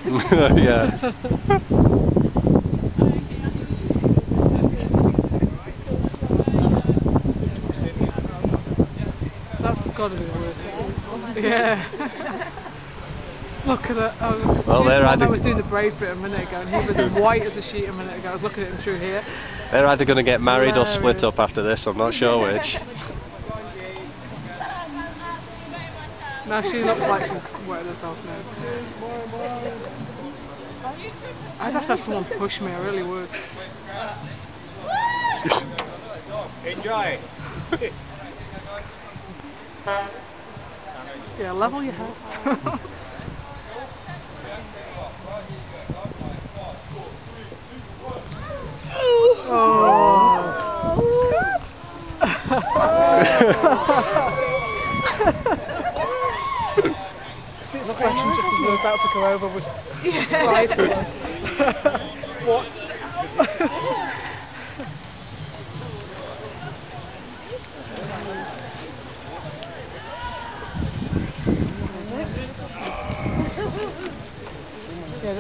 Yeah. That's got to be the worst one. Yeah. Look at it. Well, She's the they're one that either was doing the braid bit a minute ago, and he was as white as a sheet a minute ago. I was looking at him through here. going to get married or split Hilarious. up after this. I'm not sure which. Now she looks like she's wetting herself now. I'd have to have someone push me, I really would. Enjoy. Yeah, level your head. The expression just as we were about to go over was priceless. What? Yeah,